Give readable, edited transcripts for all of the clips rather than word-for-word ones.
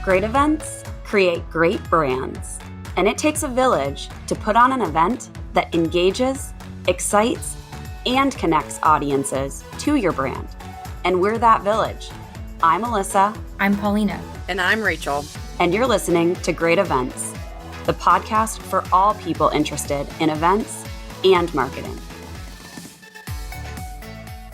Great events create great brands, and it takes a village to put on an event that engages, excites, and connects audiences to your brand. And we're that village. I'm Alyssa. I'm Paulina. And I'm Rachel. And you're listening to Great Events, the podcast for all people interested in events and marketing.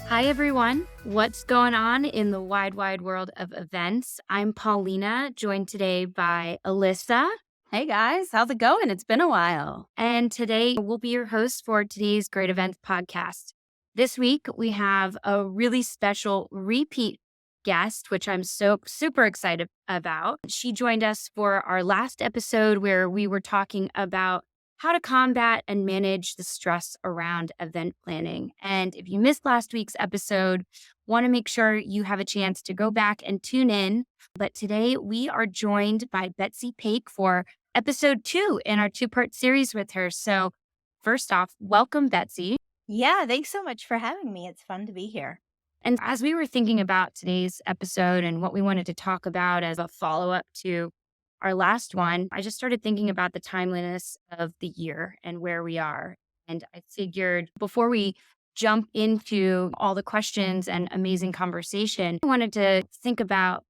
Hi, everyone. What's going on in the wide, wide world of events? I'm Paulina, joined today by Alyssa. Hey, guys. How's it going? It's been a while. And today we'll be your hosts for today's Great Events podcast. This week, we have a really special repeat guest, which I'm so super excited about. She joined us for our last episode where we were talking about how to combat and manage the stress around event planning. And if you missed last week's episode, want to make sure you have a chance to go back and tune in. But today we are joined by Betsy Pake for episode 2 in our 2-part series with her. So first off, welcome, Betsy. Yeah, thanks so much for having me. It's fun to be here. And as we were thinking about today's episode and what we wanted to talk about as a follow-up to our last one, I just started thinking about the timeliness of the year and where we are. And I figured before we jump into all the questions and amazing conversation, I wanted to think about,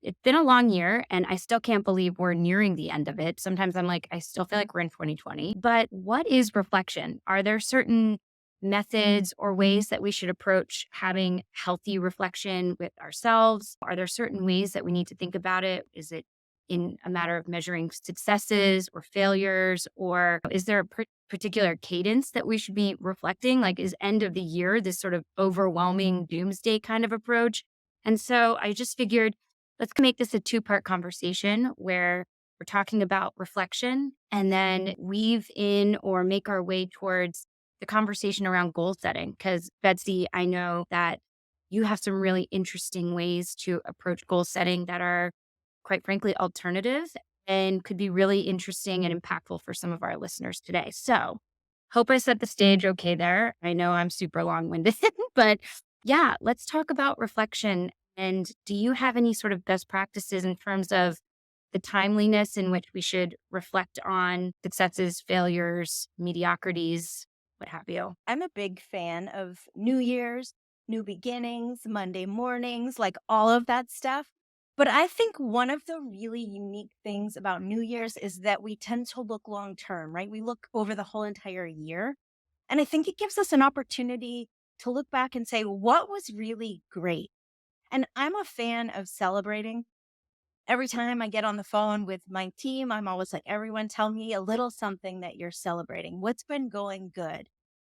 it's been a long year and I still can't believe we're nearing the end of it. Sometimes I'm like, I still feel like we're in 2020. But what is reflection? Are there certain methods or ways that we should approach having healthy reflection with ourselves? Are there certain ways that we need to think about it? Is it in a matter of measuring successes or failures? Or is there a particular cadence that we should be reflecting? Like, is end of the year this sort of overwhelming doomsday kind of approach? And so I just figured, let's make this a 2-part conversation where we're talking about reflection and then weave in or make our way towards the conversation around goal setting. Because Betsy, I know that you have some really interesting ways to approach goal setting that are, quite frankly, alternative and could be really interesting and impactful for some of our listeners today. So hope I set the stage okay there. I know I'm super long-winded, but yeah, let's talk about reflection. And do you have any sort of best practices in terms of the timeliness in which we should reflect on successes, failures, mediocrities, what have you? I'm a big fan of New Year's, new beginnings, Monday mornings, like all of that stuff. But I think one of the really unique things about New Year's is that we tend to look long term, right? We look over the whole entire year. And I think it gives us an opportunity to look back and say, what was really great? And I'm a fan of celebrating. Every time I get on the phone with my team, I'm always like, everyone tell me a little something that you're celebrating. What's been going good?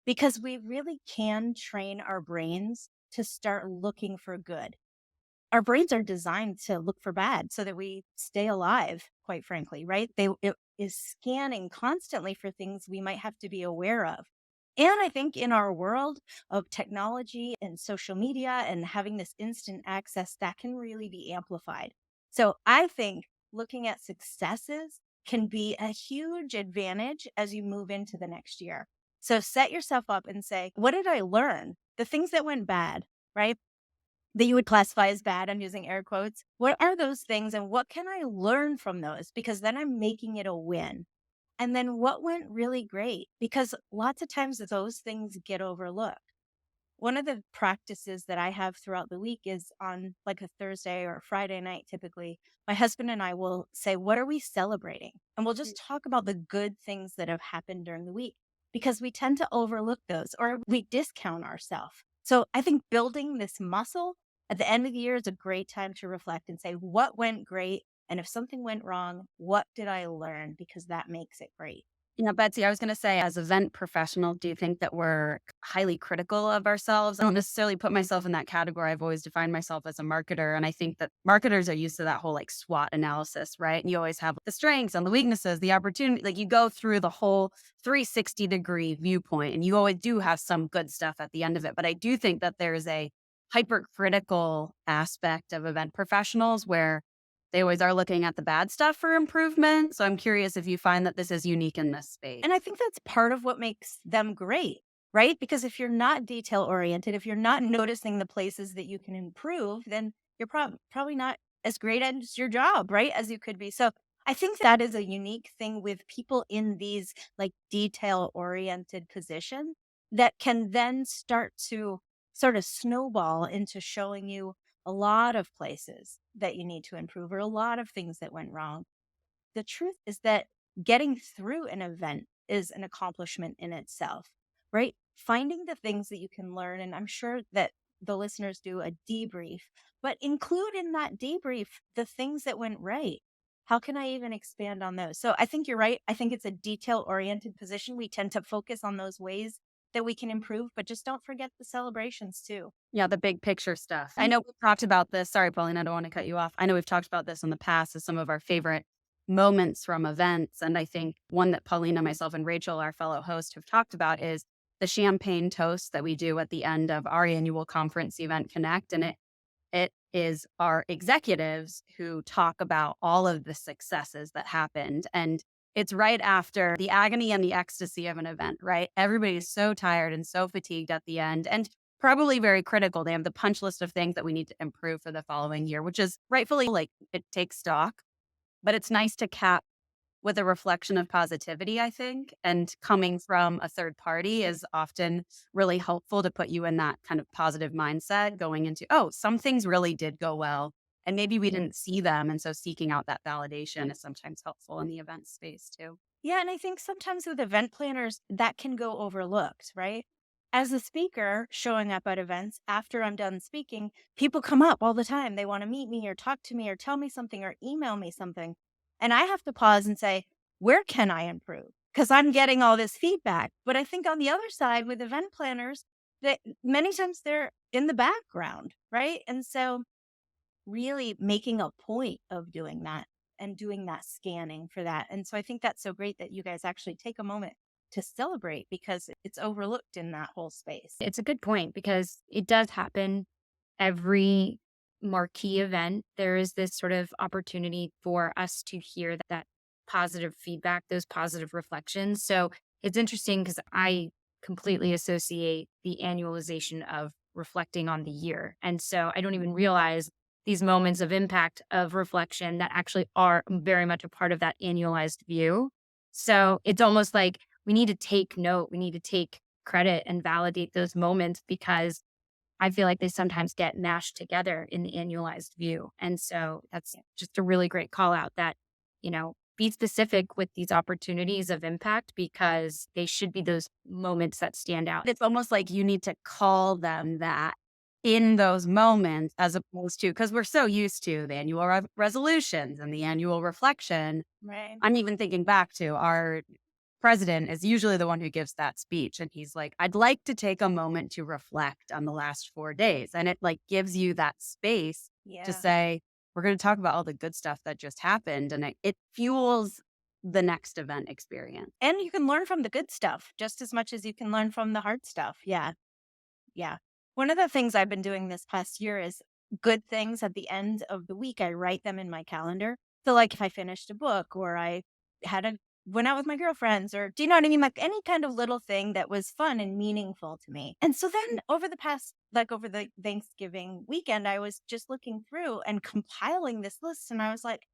Because we really can train our brains to start looking for good. Our brains are designed to look for bad so that we stay alive, quite frankly, right? It is scanning constantly for things we might have to be aware of. And I think in our world of technology and social media and having this instant access, that can really be amplified. So I think looking at successes can be a huge advantage as you move into the next year. So set yourself up and say, what did I learn? The things that went bad, right? That you would classify as bad, I'm using air quotes. What are those things and what can I learn from those? Because then I'm making it a win. And then what went really great? Because lots of times those things get overlooked. One of the practices that I have throughout the week is on like a Thursday or a Friday night, typically, my husband and I will say, what are we celebrating? And we'll just talk about the good things that have happened during the week because we tend to overlook those or we discount ourselves. So I think building this muscle at the end of the year is a great time to reflect and say, what went great? And if something went wrong, what did I learn? Because that makes it great. Betsy, I was going to say, as event professional, do you think that we're highly critical of ourselves? I don't necessarily put myself in that category. I've always defined myself as a marketer. And I think that marketers are used to that whole like SWOT analysis, right? And you always have the strengths and the weaknesses, the opportunity, like you go through the whole 360-degree viewpoint and you always do have some good stuff at the end of it. But I do think that there's a hypercritical aspect of event professionals where they always are looking at the bad stuff for improvement. So I'm curious if you find that this is unique in this space. And I think that's part of what makes them great, right? Because if you're not detail oriented, if you're not noticing the places that you can improve, then you're probably not as great as your job, right? As you could be. So I think that is a unique thing with people in these like detail oriented positions that can then start to sort of snowball into showing you a lot of places that you need to improve or a lot of things that went wrong. The truth is that getting through an event is an accomplishment in itself, right? Finding the things that you can learn. And I'm sure that the listeners do a debrief, but include in that debrief the things that went right. How can I even expand on those? So I think you're right. I think it's a detail oriented position. We tend to focus on those ways that we can improve, but just don't forget the celebrations too. Yeah, the big picture stuff. I know we've talked about this. Sorry, Pauline, I don't want to cut you off. I know we've talked about this in the past as some of our favorite moments from events. And I think one that Paulina, myself, and Rachel, our fellow host, have talked about is the champagne toast that we do at the end of our annual conference event Connect. And it is our executives who talk about all of the successes that happened. And it's right after the agony and the ecstasy of an event, right? Everybody's so tired and so fatigued at the end and probably very critical. They have the punch list of things that we need to improve for the following year, which is rightfully like it takes stock, but it's nice to cap with a reflection of positivity, I think. And coming from a third party is often really helpful to put you in that kind of positive mindset going into, oh, some things really did go well. And maybe we didn't see them. And so seeking out that validation is sometimes helpful in the event space too. Yeah, and I think sometimes with event planners, that can go overlooked, right? As a speaker showing up at events, after I'm done speaking, people come up all the time. They want to meet me or talk to me or tell me something or email me something. And I have to pause and say, where can I improve? Because I'm getting all this feedback. But I think on the other side with event planners, that many times they're in the background, right? And so really making a point of doing that and doing that scanning for that. And so I think that's so great that you guys actually take a moment to celebrate because it's overlooked in that whole space. It's a good point because it does happen every marquee event. There is this sort of opportunity for us to hear that positive feedback, those positive reflections. So it's interesting because I completely associate the annualization of reflecting on the year. And so I don't even realize these moments of impact of reflection that actually are very much a part of that annualized view. So it's almost like we need to take note, we need to take credit and validate those moments because I feel like they sometimes get mashed together in the annualized view. And so that's just a really great call out that, be specific with these opportunities of impact because they should be those moments that stand out. It's almost like you need to call them that in those moments as opposed to, because we're so used to the annual resolutions and the annual reflection. Right. I'm even thinking back to our president is usually the one who gives that speech. And he's like, I'd like to take a moment to reflect on the last 4 days. And it like gives you that space to Yeah. say, we're going to talk about all the good stuff that just happened. And it fuels the next event experience. And you can learn from the good stuff just as much as you can learn from the hard stuff. Yeah. Yeah. One of the things I've been doing this past year is good things at the end of the week. I write them in my calendar. So, like, if I finished a book or I went out with my girlfriends, or do you know what I mean? Like any kind of little thing that was fun and meaningful to me. And so then over the Thanksgiving weekend, I was just looking through and compiling this list. And I was like,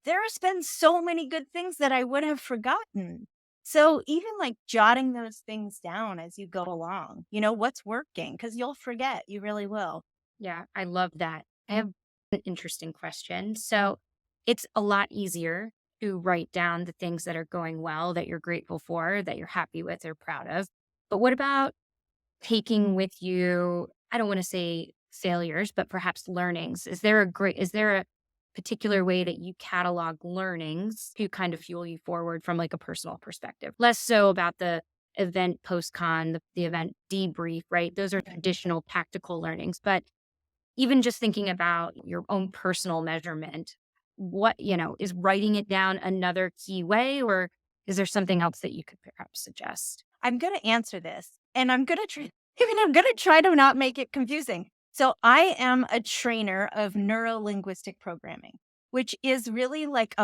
there has been so many good things that I would have forgotten. So even like jotting those things down as you go along, what's working, because you'll forget, you really will. Yeah, I love that. I have an interesting question. So it's a lot easier to write down the things that are going well, that you're grateful for, that you're happy with or proud of. But what about taking with you, I don't want to say failures, but perhaps learnings? Is there a particular way that you catalog learnings to kind of fuel you forward from like a personal perspective? Less so about the event post-con, the event debrief, right? Those are traditional tactical learnings. But even just thinking about your own personal measurement, is writing it down another key way, or is there something else that you could perhaps suggest? I'm going to answer this and I'm going to try, I'm going to try to not make it confusing. So I am a trainer of neuro-linguistic programming, which is really like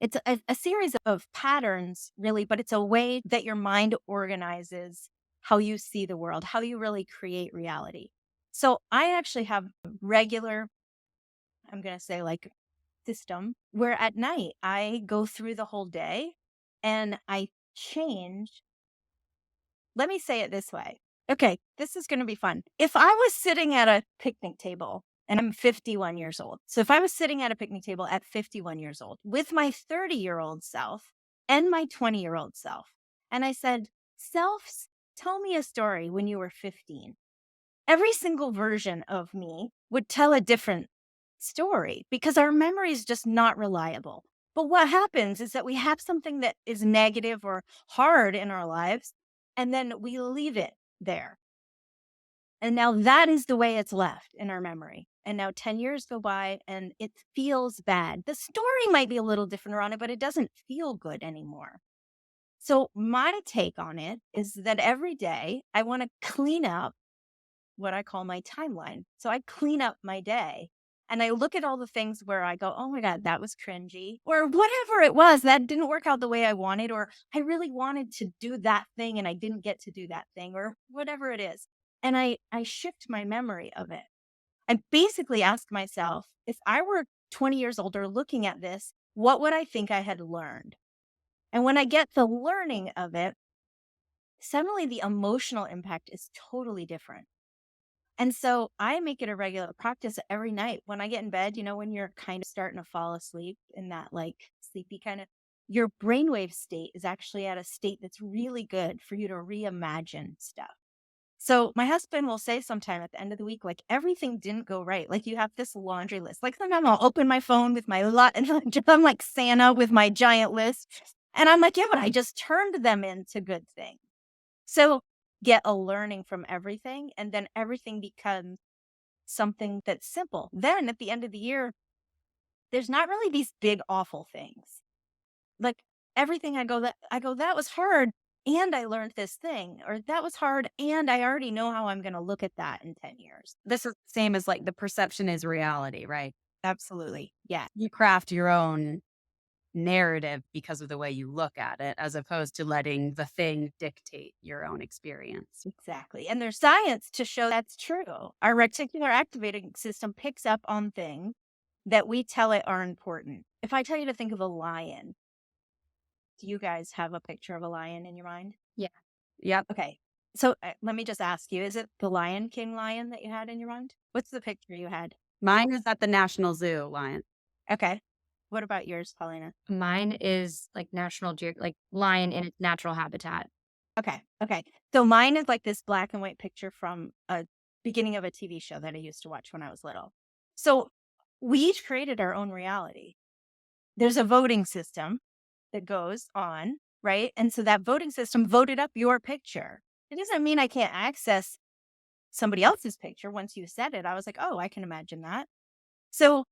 it's a series of patterns really, but it's a way that your mind organizes how you see the world, how you really create reality. So I actually have regular I'm going to say like system where at night I go through the whole day and I change. Let me say it this way. Okay, this is going to be fun. If I was sitting at a picnic table and I'm 51 years old. So if I was sitting at a picnic table at 51 years old with my 30-year-old self and my 20-year-old self, and I said, selves, tell me a story when you were 15. Every single version of me would tell a different story because our memory is just not reliable. But what happens is that we have something that is negative or hard in our lives, and then we leave it there. And now that is the way it's left in our memory. And now 10 years go by and it feels bad. The story might be a little different around it, but it doesn't feel good anymore. So my take on it is that every day I want to clean up what I call my timeline. So I clean up my day and I look at all the things where I go, oh my God, that was cringy, or whatever it was that didn't work out the way I wanted, or I really wanted to do that thing and I didn't get to do that thing, or whatever it is. And I shift my memory of it. I basically ask myself, if I were 20 years older looking at this, what would I think I had learned? And when I get the learning of it, suddenly the emotional impact is totally different. And so I make it a regular practice every night when I get in bed, when you're kind of starting to fall asleep in that like sleepy kind of, your brainwave state is actually at a state that's really good for you to reimagine stuff. So my husband will say sometime at the end of the week, like everything didn't go right. Like you have this laundry list. Like sometimes I'll open my phone with my lot and I'm like Santa with my giant list. And I'm like, yeah, but I just turned them into good things. So get a learning from everything, and then everything becomes something that's simple. Then at the end of the year, there's not really these big, awful things. Like everything that was hard and I learned this thing, or that was hard and I already know how I'm going to look at that in 10 years. This is the same as like the perception is reality, right? Absolutely. Yeah. You craft your own narrative because of the way you look at it, as opposed to letting the thing dictate your own experience. Exactly. And there's science to show that's true. Our reticular activating system picks up on things that we tell it are important. If I tell you to think of a lion, do you guys have a picture of a lion in your mind? Yeah. Yep. Okay. So let me just ask you, is it the Lion King lion that you had in your mind? What's the picture you had? Mine is at the National Zoo, lion. Okay. What about yours, Paulina? Mine is like like lion in its natural habitat. Okay. Okay. So mine is like this black and white picture from a beginning of a TV show that I used to watch when I was little. So we each created our own reality. There's a voting system that goes on, right? And so that voting system voted up your picture. It doesn't mean I can't access somebody else's picture. Once you said it, I was like, oh, I can imagine that. So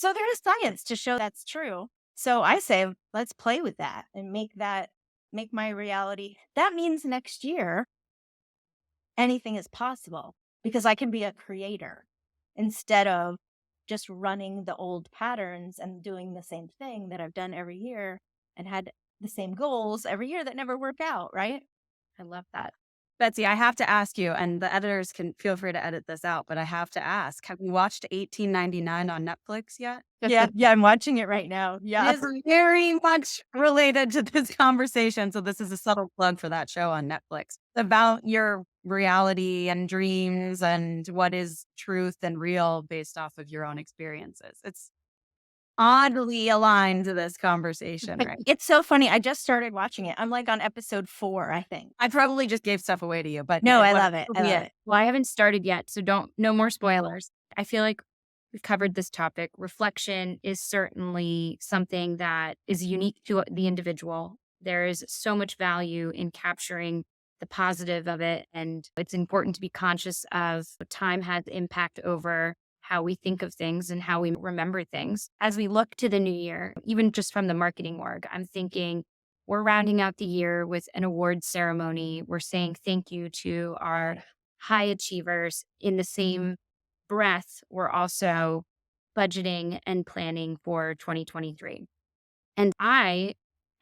there is science to show that's true. So I say, let's play with that and make my reality. That means next year, anything is possible because I can be a creator instead of just running the old patterns and doing the same thing that I've done every year and had the same goals every year that never work out, right? I love that. Betsy, I have to ask you, and the editors can feel free to edit this out, but I have to ask, have you watched 1899 on Netflix yet? Yeah, I'm watching it right now. Yeah. It is very much related to this conversation. So this is a subtle plug for that show on Netflix. It's about your reality and dreams and what is truth and real based off of your own experiences. It's oddly aligned to this conversation, right? It's so funny. I just started watching it. I'm like on episode 4, I think. I probably just gave stuff away to you, but No, I love it. I love it. Well, I haven't started yet, so no more spoilers. I feel like we've covered this topic. Reflection is certainly something that is unique to the individual. There is so much value in capturing the positive of it, and it's important to be conscious of what time has impact over how we think of things and how we remember things. As we look to the new year, even just from the marketing org, I'm thinking we're rounding out the year with an award ceremony. We're saying thank you to our high achievers. In the same breath, we're also budgeting and planning for 2023. And I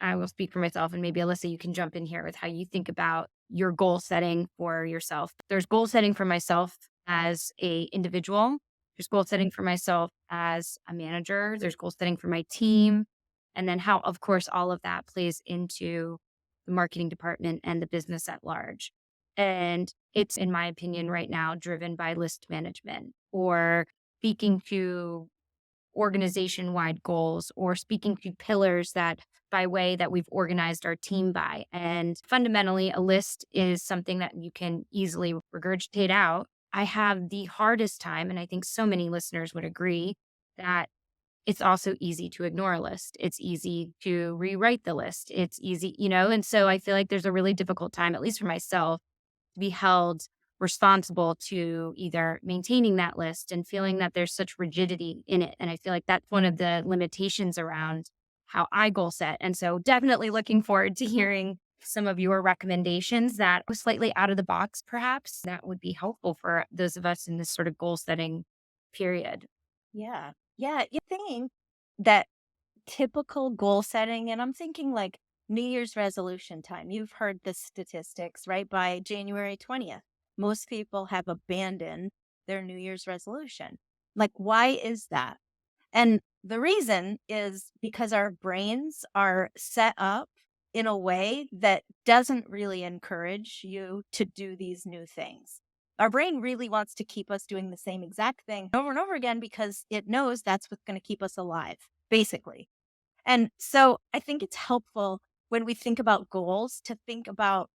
will speak for myself, and maybe Alyssa, you can jump in here with how you think about your goal setting for yourself. There's goal setting for myself as a individual. There's goal setting for myself as a manager, there's goal setting for my team, and then how, of course, all of that plays into the marketing department and the business at large. And it's, in my opinion, right now driven by list management or speaking to organization wide goals or speaking to pillars that by way that we've organized our team by. And fundamentally, a list is something that you can easily regurgitate out. I have the hardest time, and I think so many listeners would agree that it's also easy to ignore a list. It's easy to rewrite the list. It's easy, and so I feel like there's a really difficult time, at least for myself, to be held responsible to either maintaining that list and feeling that there's such rigidity in it. And I feel like that's one of the limitations around how I goal set. And so definitely looking forward to hearing some of your recommendations that was slightly out of the box, perhaps that would be helpful for those of us in this sort of goal setting period. Yeah. Yeah. You think that typical goal setting, and I'm thinking like New Year's resolution time. You've heard the statistics, right? By January 20th, most people have abandoned their New Year's resolution. Like, why is that? And the reason is because our brains are set up in a way that doesn't really encourage you to do these new things. Our brain really wants to keep us doing the same exact thing over and over again because it knows that's what's going to keep us alive, basically. And so I think it's helpful when we think about goals to think about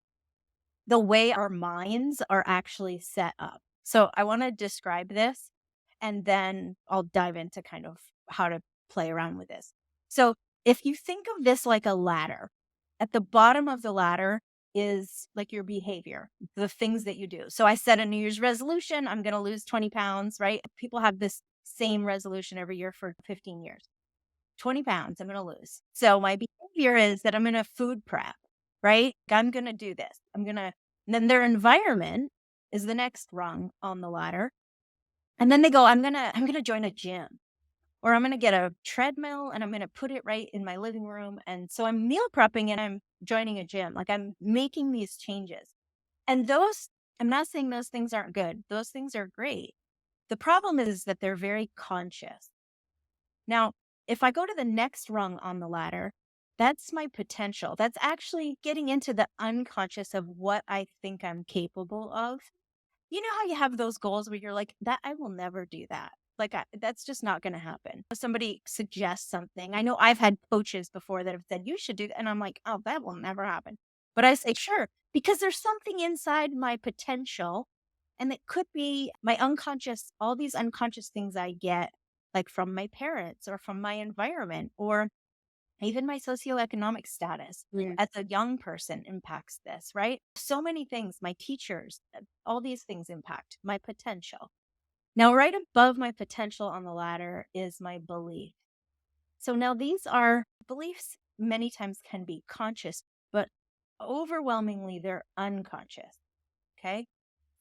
the way our minds are actually set up. So I want to describe this and then I'll dive into kind of how to play around with this. So if you think of this like a ladder, at the bottom of the ladder is like your behavior, the things that you do. So I set a New Year's resolution, I'm going to lose 20 pounds, right? People have this same resolution every year for 15 years. 20 pounds I'm going to lose. So my behavior is that I'm going to food prep, right? I'm going to do this. And then their environment is the next rung on the ladder. And then they go, I'm going to join a gym or I'm going to get a treadmill and I'm going to put it right in my living room. And so I'm meal prepping and I'm joining a gym. Like I'm making these changes. And I'm not saying those things aren't good. Those things are great. The problem is that they're very conscious. Now, if I go to the next rung on the ladder, that's my potential. That's actually getting into the unconscious of what I think I'm capable of. You know how you have those goals where you're like, that I will never do that. That's just not going to happen. If somebody suggests something. I know I've had coaches before that have said, you should do that. And I'm like, oh, that will never happen. But I say, sure, because there's something inside my potential. And it could be my unconscious, all these unconscious things I get like from my parents or from my environment or even my socioeconomic status as a young person impacts this, right? So many things, my teachers, all these things impact my potential. Now, right above my potential on the ladder is my belief. So now these are beliefs many times can be conscious, but overwhelmingly they're unconscious. Okay.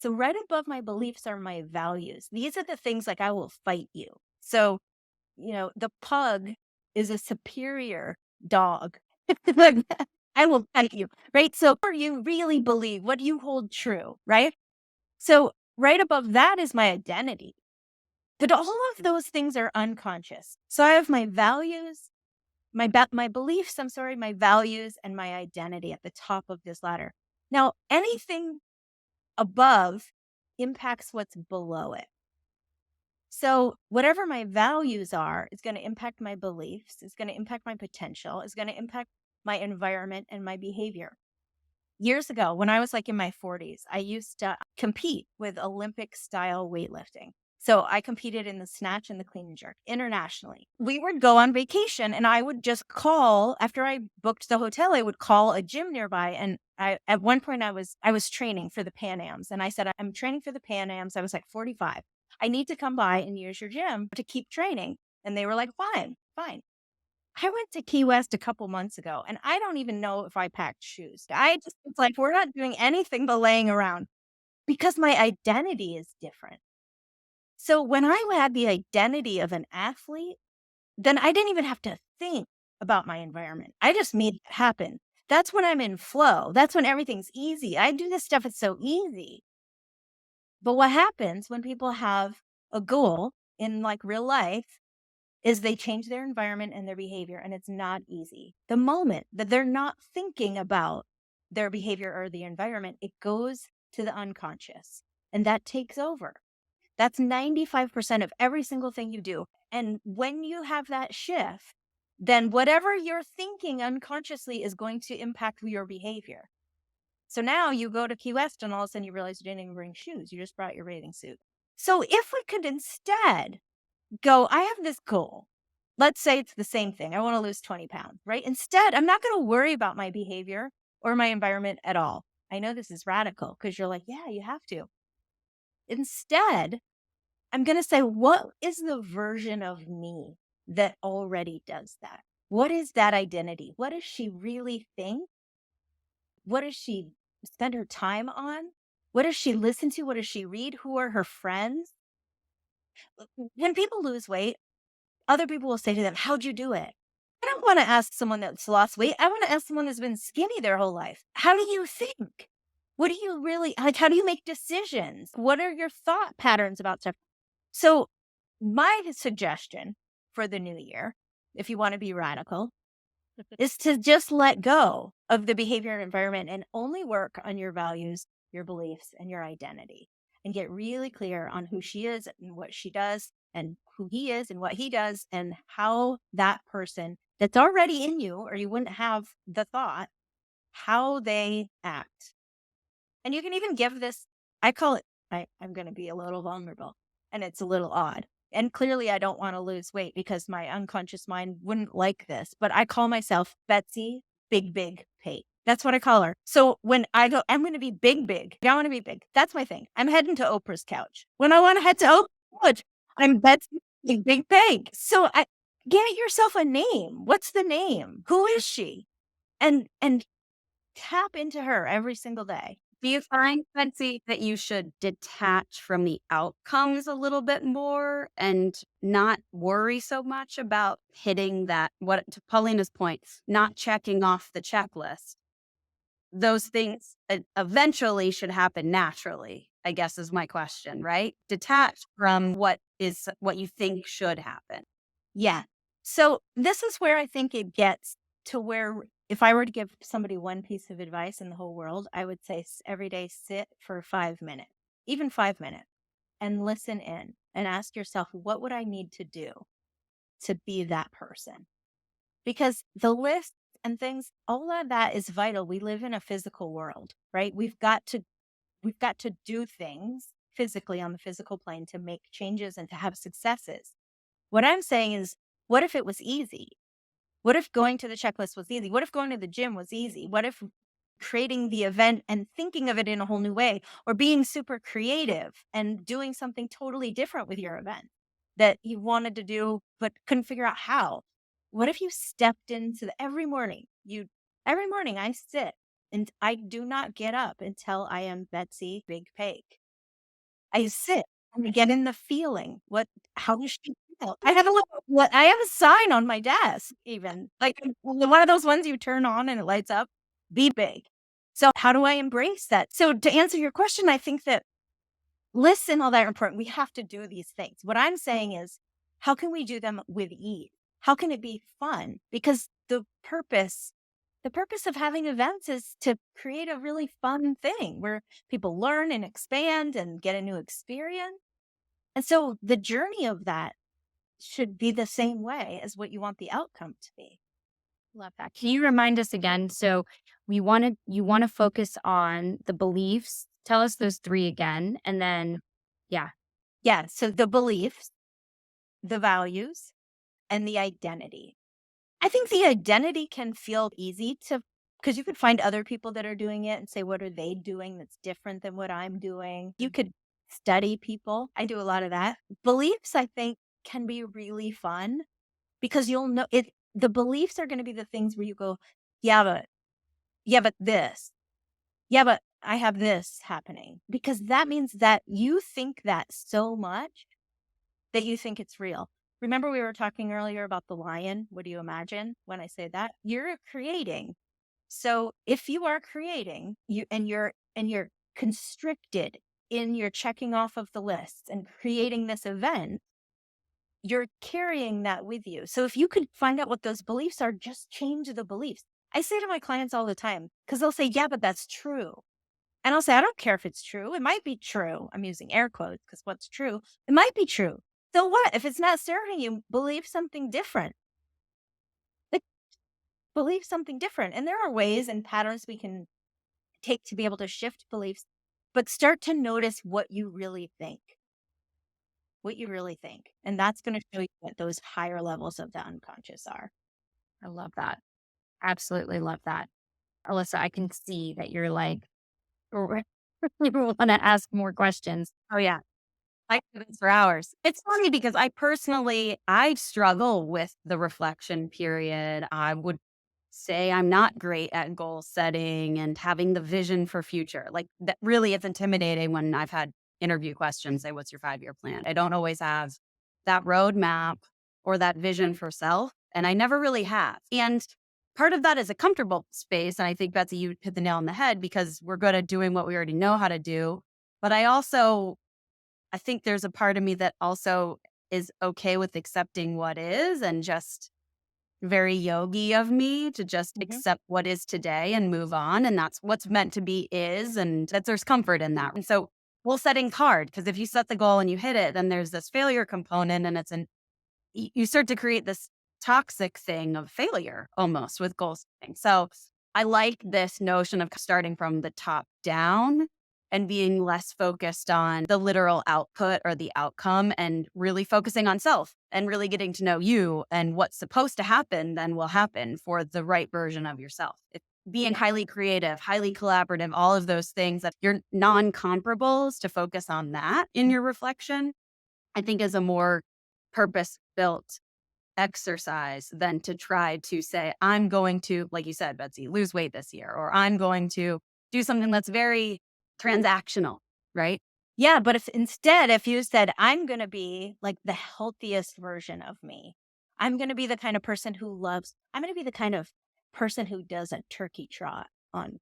So right above my beliefs are my values. These are the things like I will fight you. So the pug is a superior dog. Like, I will fight you, right? So what you really believe, what you hold true, right? So right above that is my identity. But all of those things are unconscious. So I have my values, my beliefs, my values, and my identity at the top of this ladder. Now, anything above impacts what's below it. So whatever my values are, is going to impact my beliefs, it's going to impact my potential, it's going to impact my environment and my behavior. Years ago, when I was like in my 40s, I used to compete with Olympic style weightlifting. So I competed in the snatch and the clean and jerk internationally. We would go on vacation and I would just call after I booked the hotel, I would call a gym nearby. And at one point I was training for the Pan Ams and I said, I'm training for the Pan Ams. I was like 45. I need to come by and use your gym to keep training. And they were like, fine. I went to Key West a couple months ago and I don't even know if I packed shoes. I just was like, we're not doing anything but laying around because my identity is different. So when I had the identity of an athlete, then I didn't even have to think about my environment. I just made it happen. That's when I'm in flow. That's when everything's easy. I do this stuff. It's so easy. But what happens when people have a goal in like real life is they change their environment and their behavior, and it's not easy. The moment that they're not thinking about their behavior or the environment, it goes to the unconscious and that takes over. That's 95% of every single thing you do. And when you have that shift, then whatever you're thinking unconsciously is going to impact your behavior. So now you go to Key West and all of a sudden you realize you didn't even bring shoes. You just brought your bathing suit. So if we could instead go, I have this goal. Let's say it's the same thing. I want to lose 20 pounds, right? Instead, I'm not going to worry about my behavior or my environment at all. I know this is radical because you're like, yeah, you have to. Instead, I'm going to say, what is the version of me that already does that? What is that identity? What does she really think? What does she spend her time on? What does she listen to? What does she read? Who are her friends? When people lose weight, other people will say to them, how'd you do it? I don't want to ask someone that's lost weight. I want to ask someone who's been skinny their whole life. How do you think? What do you really like? How do you make decisions? What are your thought patterns about stuff? So, my suggestion for the new year, if you want to be radical, is to just let go of the behavior and environment and only work on your values, your beliefs, and your identity and get really clear on who she is and what she does and who he is and what he does and how that person that's already in you, or you wouldn't have the thought, how they act. And you can even give this, I call it, I'm going to be a little vulnerable and it's a little odd. And clearly I don't want to lose weight because my unconscious mind wouldn't like this, but I call myself Betsy Big Pake. That's what I call her. So when I go, I'm going to be big. I want to be big. That's my thing. I'm heading to Oprah's couch. When I want to head to Oprah's couch, I'm Betsy Big Pake. So get yourself a name. What's the name? Who is she? And tap into her every single day. Do you find, Betsy, that you should detach from the outcomes a little bit more and not worry so much about hitting that, what to Paulina's point, not checking off the checklist? Those things eventually should happen naturally, I guess is my question, right? Detach from what you think should happen. Yeah. So this is where I think it gets to where if I were to give somebody one piece of advice in the whole world, I would say every day sit for 5 minutes, even 5 minutes, and listen in and ask yourself, what would I need to do to be that person? Because the list and things, all of that is vital. We live in a physical world, right? We've got to do things physically on the physical plane to make changes and to have successes. What I'm saying is, what if it was easy? What if going to the checklist was easy? What if going to the gym was easy? What if creating the event and thinking of it in a whole new way, or being super creative and doing something totally different with your event that you wanted to do but couldn't figure out how? What if you stepped into every morning I sit and I do not get up until I am Betsy Big Pake. I sit and get in the feeling. How does she feel? I have a sign on my desk even, like one of those ones you turn on and it lights up, be big. So how do I embrace that? So to answer your question, I think that listen, all that important. We have to do these things. What I'm saying is, how can we do them with ease? How can it be fun? Because the purpose of having events is to create a really fun thing where people learn and expand and get a new experience. And so the journey of that should be the same way as what you want the outcome to be. Love that. Can you remind us again? So you want to focus on the beliefs. Tell us those three again. And then, yeah. Yeah. So the beliefs, the values, and the identity. I think the identity can feel easy because you could find other people that are doing it and say, what are they doing that's different than what I'm doing? You could study people. I do a lot of that. Beliefs, I think, can be really fun because you'll know it. The beliefs are going to be the things where you go, yeah, but this, yeah, but I have this happening, because that means that you think that so much that you think it's real. Remember we were talking earlier about the lion? What do you imagine when I say that? You're creating. So if you are creating, you're constricted in your checking off of the list and creating this event, you're carrying that with you. So if you could find out what those beliefs are, just change the beliefs. I say to my clients all the time, because they'll say, yeah, but that's true. And I'll say, I don't care if it's true. It might be true. I'm using air quotes because what's true? It might be true. So what? If it's not serving you, believe something different. Like, believe something different. And there are ways and patterns we can take to be able to shift beliefs, but start to notice what you really think. What you really think. And that's going to show you what those higher levels of the unconscious are. I love that. Absolutely love that. Alyssa, I can see that you're like, you want to ask more questions. Oh, yeah. I could do this for hours. It's funny because I struggle with the reflection period. I would say I'm not great at goal setting and having the vision for future. Like that really it's intimidating when I've had interview questions say, what's your 5-year plan? I don't always have that roadmap or that vision for self. And I never really have. And part of that is a comfortable space. And I think, Betsy, you hit the nail on the head because we're good at doing what we already know how to do. But I think there's a part of me that also is okay with accepting what is and just very yogi of me to just Mhm. accept what is today and move on. And that's what's meant to be is, and that there's comfort in that. And so goal setting's hard because if you set the goal and you hit it, then there's this failure component and you start to create this toxic thing of failure almost with goal setting. So I like this notion of starting from the top down and being less focused on the literal output or the outcome and really focusing on self and really getting to know you and what's supposed to happen then will happen for the right version of yourself. Being highly creative, highly collaborative, all of those things that you're non-comparables to focus on that in your reflection, I think is a more purpose-built exercise than to try to say, I'm going to, like you said, Betsy, lose weight this year, or I'm going to do something that's very transactional, right? Yeah, but if you said, I'm going to be like the healthiest version of me, I'm going to be the kind of person I'm going to be the kind of person who does a turkey trot on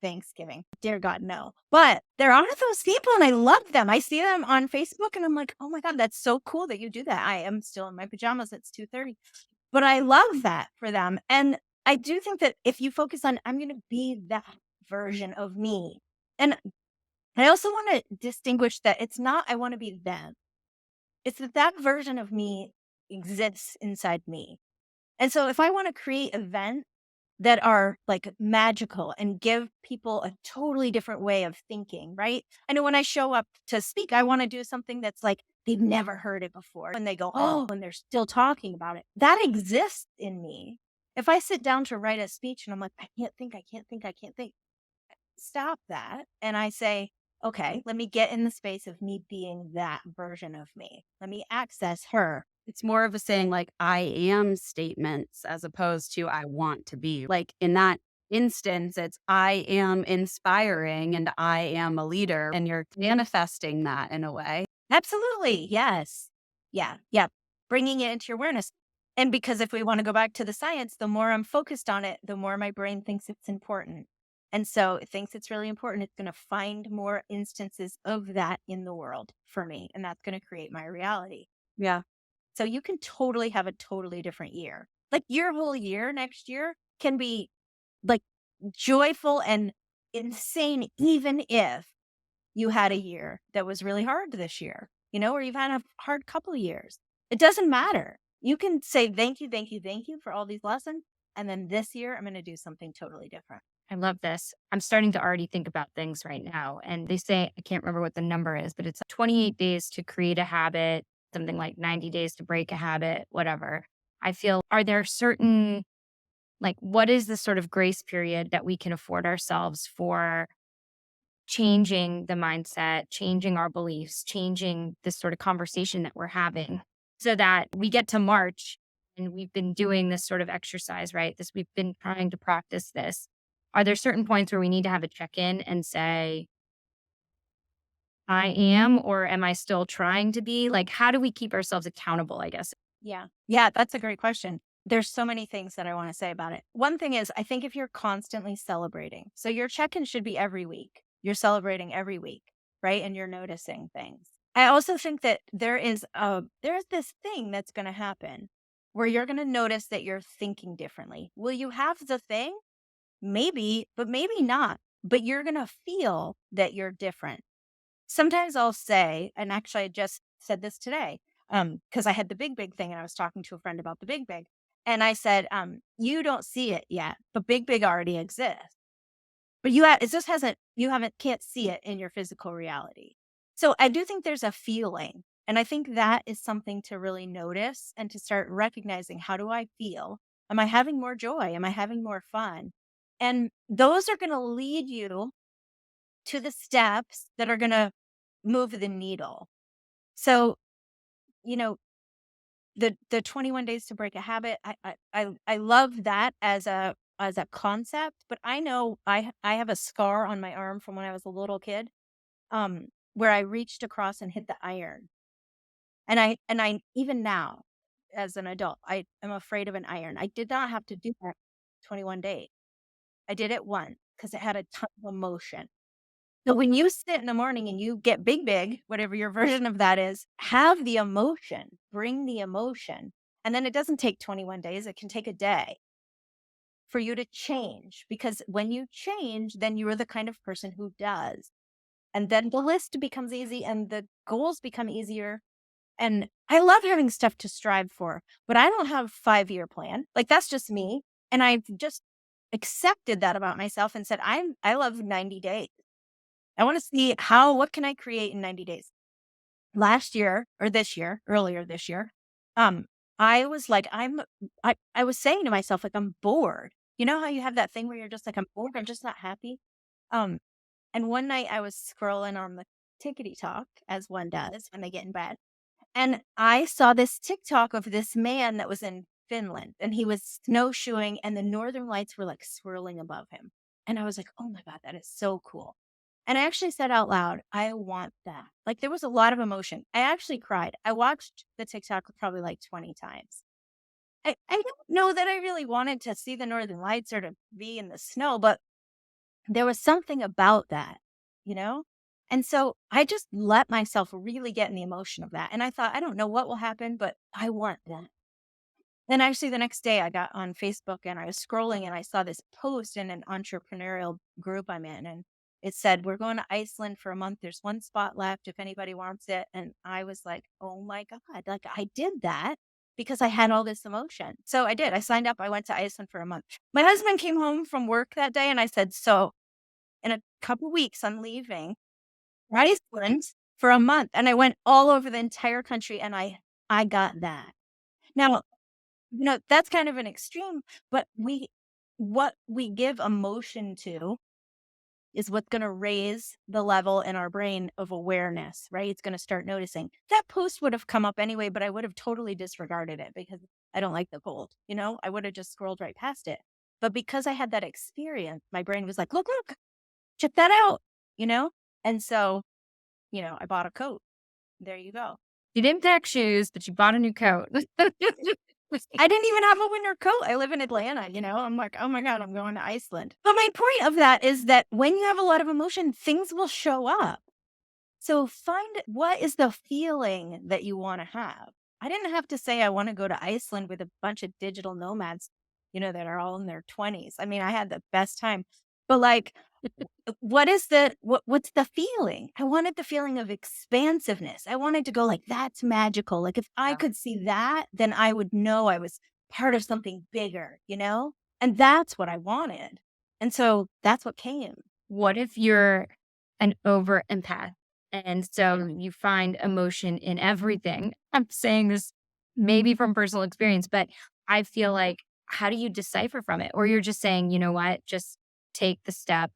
Thanksgiving. Dear God, no. But there are those people and I love them. I see them on Facebook and I'm like, oh my God, that's so cool that you do that. I am still in my pajamas. It's 2:30. But I love that for them. And I do think that if you focus on, I'm going to be that version of me. And I also want to distinguish that it's not, I want to be them. It's that version of me exists inside me. And so if I want to create events that are like magical and give people a totally different way of thinking, right? I know when I show up to speak, I want to do something that's like they've never heard it before. And they go, oh, and they're still talking about it. That exists in me. If I sit down to write a speech and I'm like, I can't think, stop that. And I say, okay, let me get in the space of me being that version of me. Let me access her. It's more of a saying like, I am statements as opposed to I want to be. Like in that instance, it's I am inspiring and I am a leader. And you're manifesting that in a way. Absolutely. Yes. Yeah. Yeah. Bringing it into your awareness. And because if we want to go back to the science, the more I'm focused on it, the more my brain thinks it's important. And so it thinks it's really important. It's going to find more instances of that in the world for me. And that's going to create my reality. Yeah. So you can totally have a totally different year. Like your whole year next year can be like joyful and insane, even if you had a year that was really hard this year, or you've had a hard couple of years. It doesn't matter. You can say, thank you, thank you, thank you for all these lessons. And then this year, I'm going to do something totally different. I love this. I'm starting to already think about things right now. And they say, I can't remember what the number is, but it's 28 days to create a habit, something like 90 days to break a habit, whatever. I feel, are there certain, like, what is the sort of grace period that we can afford ourselves for changing the mindset, changing our beliefs, changing this sort of conversation that we're having so that we get to March and we've been doing this sort of exercise, right? We've been trying to practice this. Are there certain points where we need to have a check-in and say, I am, or am I still trying to be? Like, how do we keep ourselves accountable, I guess? Yeah. Yeah, that's a great question. There's so many things that I want to say about it. One thing is, I think if you're constantly celebrating, so your check-in should be every week. You're celebrating every week, right? And you're noticing things. I also think that there's this thing that's going to happen where you're going to notice that you're thinking differently. Will you have the thing? Maybe, but maybe not. But you're going to feel that you're different. Sometimes I'll say, and actually I just said this today, because I had the big thing and I was talking to a friend about the big. And I said, you don't see it yet, but big already exists. But it just can't see it in your physical reality. So I do think there's a feeling. And I think that is something to really notice and to start recognizing, how do I feel? Am I having more joy? Am I having more fun? And those are going to lead you to the steps that are going to move the needle. So, you know, the 21 days to break a habit, I love that as a concept, but I know I have a scar on my arm from when I was a little kid, where I reached across and hit the iron. And I even now as an adult, I am afraid of an iron. I did not have to do that 21 days. I did it once because it had a ton of emotion. So when you sit in the morning and you get big, whatever your version of that is, have the emotion, bring the emotion. And then it doesn't take 21 days, it can take a day for you to change. Because when you change, then you are the kind of person who does. And then the list becomes easy and the goals become easier. And I love having stuff to strive for, but I don't have a 5-year plan. Like, that's just me. And I've just accepted that about myself and said, I love 90 days. I want to see what can I create in 90 days? Last year or earlier this year, I was like, I was saying to myself, like, I'm bored. You know how you have that thing where you're just like, I'm bored, I'm just not happy. Um, and one night I was scrolling on the tickety talk, as one does when they get in bed. And I saw this TikTok of this man that was in Finland and he was snowshoeing and the northern lights were like swirling above him. And I was like, oh my God, that is so cool. And I actually said out loud, I want that. Like, there was a lot of emotion. I actually cried. I watched the TikTok probably like 20 times. I don't know that I really wanted to see the northern lights or to be in the snow, but there was something about that, you know? And so I just let myself really get in the emotion of that. And I thought, I don't know what will happen, but I want that. Then actually the next day I got on Facebook and I was scrolling and I saw this post in an entrepreneurial group I'm in. And it said, we're going to Iceland for a month. There's one spot left if anybody wants it. And I was like, oh my God, like, I did that because I had all this emotion. So I did. I signed up. I went to Iceland for a month. My husband came home from work that day and I said, so in a couple weeks, I'm leaving Iceland for a month. And I went all over the entire country and I got that. Now, that's kind of an extreme, but what we give emotion to is what's going to raise the level in our brain of awareness, right? It's going to start noticing. That post would have come up anyway, but I would have totally disregarded it because I don't like the cold. I would have just scrolled right past it. But because I had that experience, my brain was like, look, check that out, you know? And so, I bought a coat. There you go. You didn't pack shoes, but you bought a new coat. I didn't even have a winter coat. I live in Atlanta, I'm like, oh my God, I'm going to Iceland. But my point of that is that when you have a lot of emotion, things will show up. So find what is the feeling that you want to have. I didn't have to say I want to go to Iceland with a bunch of digital nomads, that are all in their 20s. I mean, I had the best time. But like, what's the feeling? I wanted the feeling of expansiveness. I wanted to go like, that's magical. Like, if I could see that, then I would know I was part of something bigger, And that's what I wanted. And so that's what came. What if you're an over empath? And so you find emotion in everything. I'm saying this maybe from personal experience, but I feel like, how do you decipher from it? Or you're just saying, you know what, just take the step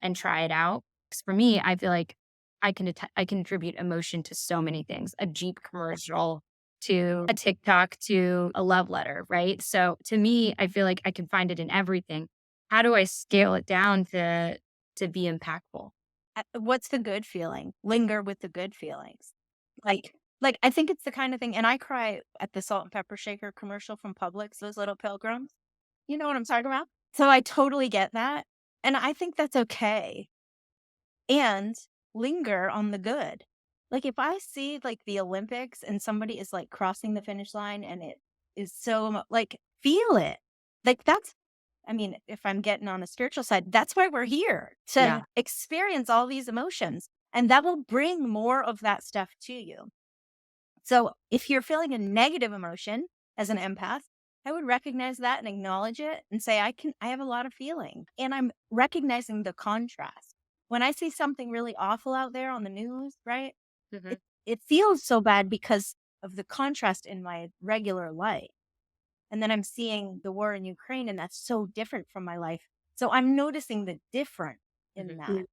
and try it out. Because for me, I feel like I can attribute emotion to so many things, a Jeep commercial, to a TikTok, to a love letter, right? So to me, I feel like I can find it in everything. How do I scale it down to be impactful? What's the good feeling? Linger with the good feelings. Like I think it's the kind of thing, and I cry at the salt and pepper shaker commercial from Publix, those little pilgrims. You know what I'm talking about? So I totally get that. And I think that's okay. And linger on the good. Like if I see like the Olympics and somebody is like crossing the finish line and it is so like feel it. Like that's I mean, if I'm getting on the spiritual side, that's why we're here Yeah. to experience all these emotions. And that will bring more of that stuff to you. So if you're feeling a negative emotion as an empath, I would recognize that and acknowledge it and say, I have a lot of feeling. And I'm recognizing the contrast. When I see something really awful out there on the news, right? Mhm. It feels so bad because of the contrast in my regular life. And then I'm seeing the war in Ukraine, and that's so different from my life. So I'm noticing the difference in Mhm. that.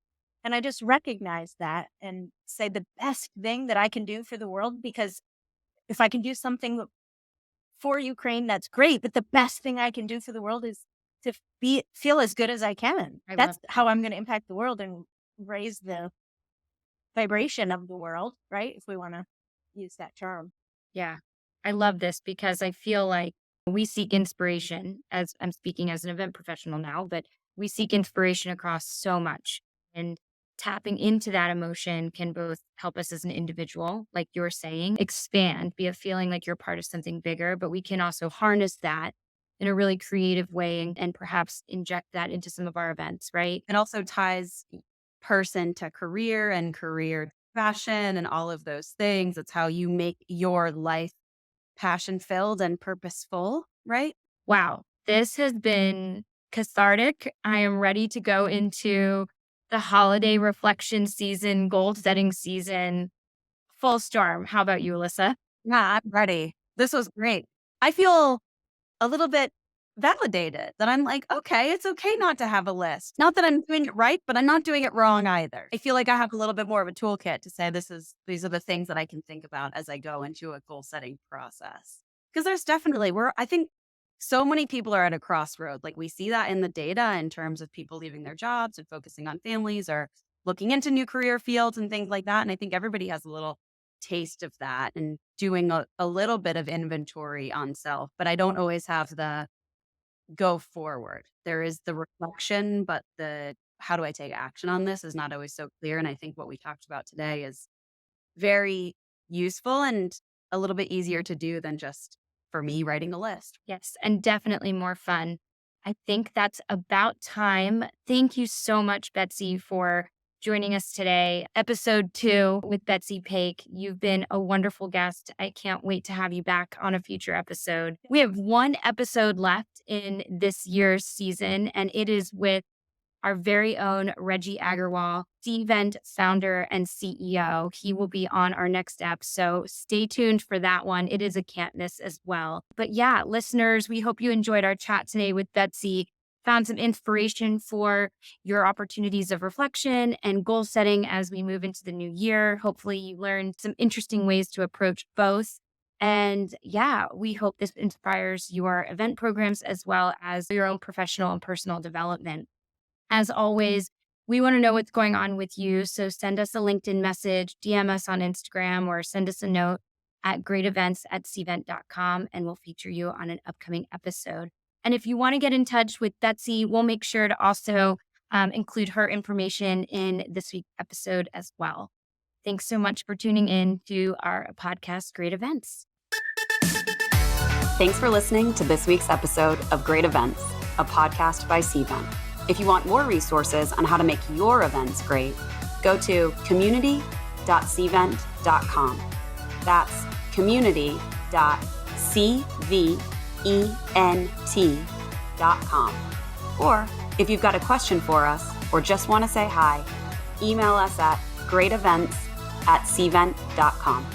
And I just recognize that and say the best thing that I can do for the world, because if I can do something for Ukraine, that's great. But the best thing I can do for the world is to feel as good as I can. I love That's how I'm going to impact the world and raise the vibration of the world, right? If we want to use that term. Yeah. I love this because I feel like we seek inspiration, as I'm speaking as an event professional now, but we seek inspiration across so much. And tapping into that emotion can both help us as an individual, like you're saying, expand, be a feeling like you're part of something bigger, but we can also harness that in a really creative way and perhaps inject that into some of our events, right? It also ties person to career and career passion and all of those things. It's how you make your life passion filled and purposeful, right? Wow, this has been cathartic. I am ready to go into the holiday reflection season, goal setting season, full storm. How about you, Alyssa? Yeah, I'm ready. This was great. I feel a little bit validated that I'm like, okay, it's okay not to have a list. Not that I'm doing it right, but I'm not doing it wrong either. I feel like I have a little bit more of a toolkit to say these are the things that I can think about as I go into a goal setting process. Because there's definitely I think so many people are at a crossroad. Like we see that in the data in terms of people leaving their jobs and focusing on families or looking into new career fields and things like that. And I think everybody has a little taste of that and doing a little bit of inventory on self, but I don't always have the go forward. There is the reflection, but the how do I take action on this is not always so clear. And I think what we talked about today is very useful and a little bit easier to do than just for me writing a list. Yes, and definitely more fun. I think that's about time. Thank you so much, Betsy, for joining us today. Episode 2 with Betsy Pake. You've been a wonderful guest. I can't wait to have you back on a future episode. We have one episode left in this year's season, and it is with our very own Reggie Agarwal, Cvent founder and CEO. He will be on our next app, so stay tuned for that one. It is a can't miss as well. But yeah, listeners, we hope you enjoyed our chat today with Betsy, found some inspiration for your opportunities of reflection and goal setting as we move into the new year. Hopefully you learned some interesting ways to approach both. And yeah, we hope this inspires your event programs as well as your own professional and personal development. As always, we want to know what's going on with you. So send us a LinkedIn message, DM us on Instagram, or send us a note at greatevents@cvent.com, and we'll feature you on an upcoming episode. And if you want to get in touch with Betsy, we'll make sure to also include her information in this week's episode as well. Thanks so much for tuning in to our podcast, Great Events. Thanks for listening to this week's episode of Great Events, a podcast by Cvent. If you want more resources on how to make your events great, go to community.cvent.com. That's community.cvent.com. Or if you've got a question for us or just want to say hi, email us at greatevents@cvent.com.